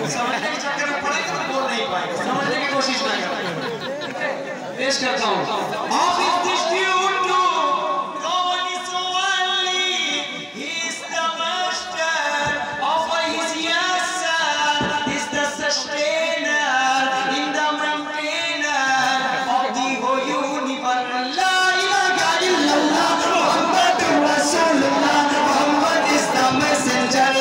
समझने के चक्कर में पड़े तो बोल नहीं पाएंगे, समझने की कोशिश ना करें। पेश करता हूँ ऑफिस डिस्ट्रीब्यूट टू कौन सवाली ही is the master of his यासर is the sustainer in the maintainer of the whole universe ला इलाहा इल्लल्लाह मुहम्मदुर रसूलुल्लाह मुहम्मद इज द मैसेंजर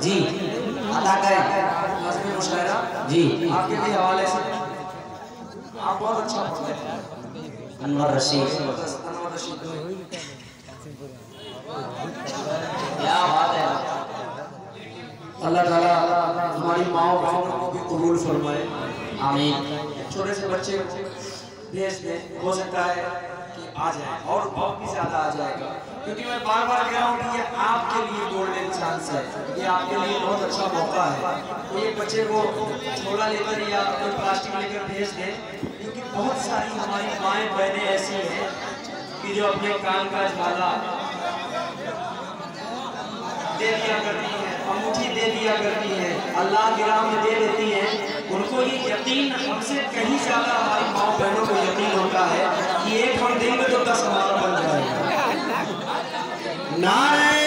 जी अदा करें नज़्म मुशायरा जी आपके लिए हवाले से। आप बहुत अच्छा पढ़ते हैं। अनवर रशीद क्या बात है। अल्लाह ताला हमारी माओ बहनों को भी कबूल फरमाए, आमीन। छोटे से बच्चे भेज दें, हो सकता है कि आ जाए और बहुत भी ज़्यादा आ जाएगा, क्योंकि मैं बार बार कह रहा हूँ कि ये आपके लिए गोल्डन चांस है, ये आपके लिए बहुत अच्छा मौका है। तो एक बच्चे को छोला लेकर या कोई प्लास्टिक लेकर भेज दें, क्योंकि बहुत सारी हमारी माएँ बहनें ऐसी हैं कि जो अपने कान का झाला दे दिया करती हैं, अंगूठी दे दिया करती हैं, अल्लाह की राह में दे देती हैं। उनको ये यकीन हमसे कहीं ज़्यादा हमारी माँ बहनों को यकीन होता है कि एक हम देंगे तो 10 हमारा बन जाएगा। नारे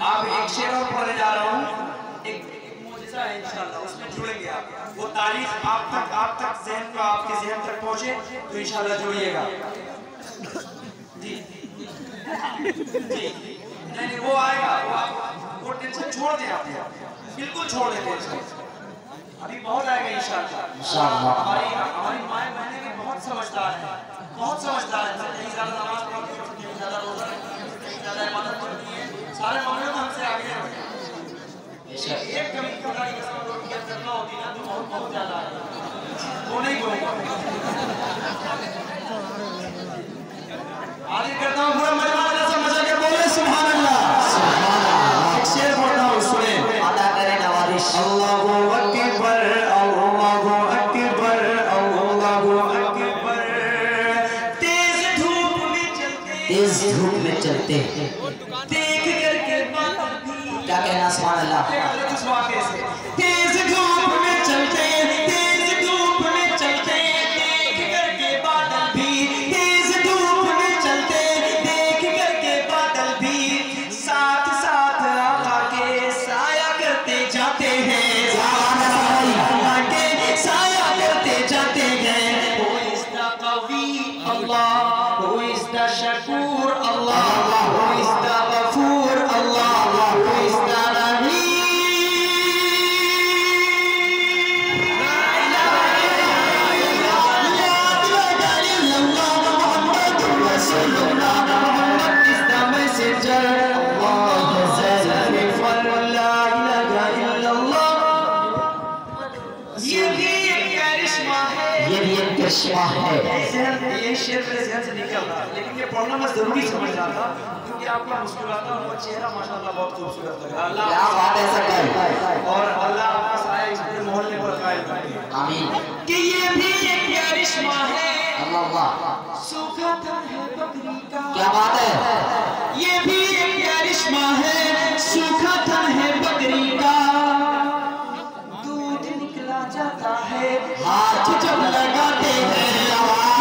आप एक शेर और पढ़ने जा रहा हूँ, एक मौजिज़ा है इंशाअल्लाह, उसमें जुड़ेंगे आप। वो तारीफ आप तक ज़हन का आपके ज़हन तक पहुँचे तो इंशाअल्लाह जुड़िएगा। जी जी नहीं वो आएगा, वो टेंशन छोड़ दें आप, बिल्कुल छोड़ दें टेंशन, अभी बहुत आएगा इंशाअल्लाह। हमारी माएँ बहनें भी बहुत समझदार हैं, बहुत समझदार हैं। कहीं ज़्यादा नमाज़ पढ़ती है, कहीं ज़्यादा रोज़ा रखती है, कहीं ज़्यादा इबादत करती है, सारे मामलों में हमसे आगे हैं। एक कभी खुदा की कसम रोटियां करना होती ना तो बहुत ज़्यादा है, वो नहीं बोलेगा। आगे करता हूँ पूरा मजा समझा के बोले सुभान अल्लाह। एक शेर पढ़ता हूँ, सुने अदा करें नवाज़िश। अल्लाहु अकबर, अल्लाहु अकबर, अल्लाहु अकबर। तेज धूप में चलते देख करके क्या कहना सुभान अल्लाह। तेज धूप में चलते देख करके बादल भी, तेज धूप में चलते देख करके बादल भी, साथ साथ आका के साया करते जाते हैं, आका के साया करते जाते हैं। Who is the Qawi Allah, who is the Shakur Allah, who is the Ghafoor Allah, who is the Rahim। ये शेर मेरे ज़हन से निकल रहा है, लेकिन ये पढ़ना मैं जरूरी समझ रहा था क्योंकि आपका मुस्कुराता हुआ चेहरा माशाअल्लाह बहुत खूबसूरत लगा। अल्लाह क्या बात है सर, और अल्लाह आपका साया इस पूरे मोहल्ले पर कायम रखे, आमीन। कि ये भी एक करिश्मा है, अल्लाह सूखा था है बकरी का, क्या बात है। ये भी एक करिश्मा है, सूखा था है बकरी का, दूध निकला जाता है हाथ जब लगाते हैं,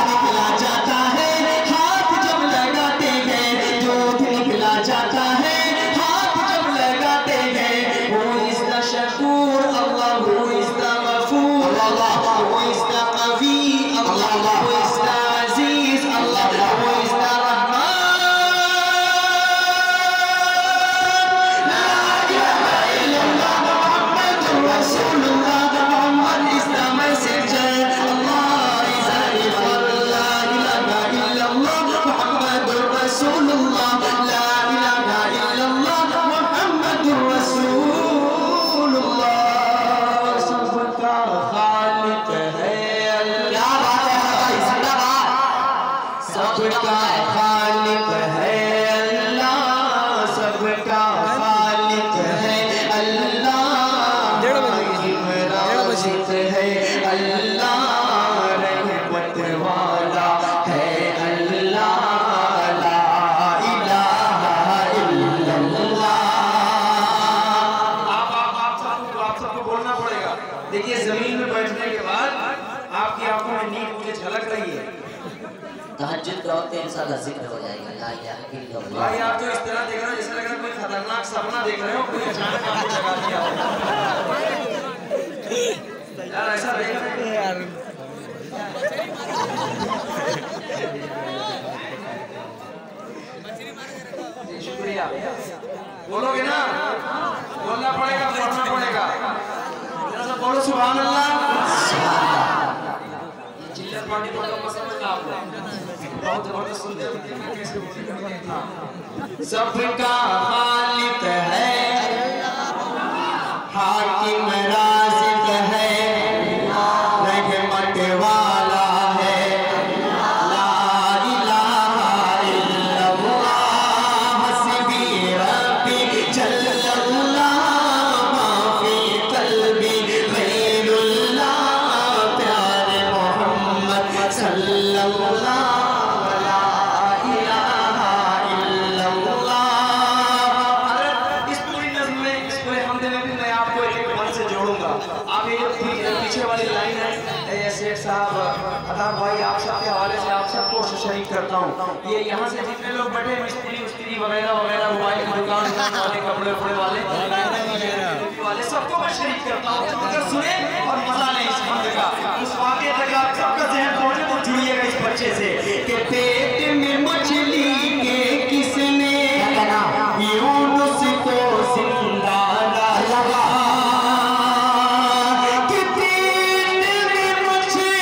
निकला जाता है हाथ जब लगाते हैं, दूध निकला जाता है हाथ जब लगाते हैं। Who is the Shakur Allah, who is the Ghafoor Allah, who is the Qawi Allah, who is the Aziz Allah, who is the Rahman। La ilaha illallah Muhammadur Rasulullah, Muhammad is the messenger, Allah is the Rasulullah, la ilaha illallah Muhammadur Rasulullah, la ilaha illallah Muhammadur Rasulullah। सबका खालिक है अल्लाह, क्या बात है भाई, जिंदाबाद। सबका खालिक है अल्लाह, सबका खालिक है अल्लाह, इमराजित है अल्लाह, रहमत वाला है अल्लाह, ला इलाहा इल्लल्लाह। आप सबको बोलना पड़ेगा। देखिए जमीन में बैठने के बाद आपकी आंखों में नींद मुझे झलक रही है, तहज्जुद करते हैं इंशाअल्लाह जिक्र हो जाएगा ला इलाहा इल्लल्लाह। भाई आप तो इस तरह देख रहे हो जैसे लग रहा है कोई खतरनाक सपना देख रहे हो, कोई अचानक आपको जगा दिया हो यार, ऐसा देख रहे हैं यार। शुक्रिया, बोलोगे ना, बोलना पड़ेगा, पढ़ना पड़ेगा, बोलो सुभान अल्लाह। चिल्लर पार्टी को तो समझ आप बहुत जबरदस्त सुनते हो, कैसे बोलेगा। सबका खालिक है, हाकिम राज़िक है, रहमत वाला है, ला इलाहा इल्लल्लाह, हस्बी रब्बी जल्लल्लाह, माफी कल्बी गैरुल्लाह, प्यारे मोहम्मद सल्लल्लाह, ला इलाहा इल्लल्लाह। इस पूरी नज़्म में, इस पूरे हमदे में भी मैं आपको एक मन से जोड़ूंगा। आप ये पीछे वाली लाइन है, सेठ साहब, अता भाई, आप सबके हवाले से आप सबको शरीक करता हूँ। ये यहाँ से जितने लोग बैठे मिस्त्री उस्त्री वगैरह वगैरह, मोबाइल की दुकान वाले, कपड़े वपड़े वाले सबको मैं शरीक करता हूँ। अगर सुने और मजा लें इस बंद का, उस वाक़े तक आप सबका ज़हन पहुँचे तो जुड़िएगा इस बच्चे से कि पेट में मछली के किसने यूनुस को जिंदा लगा, कि पेट में मछली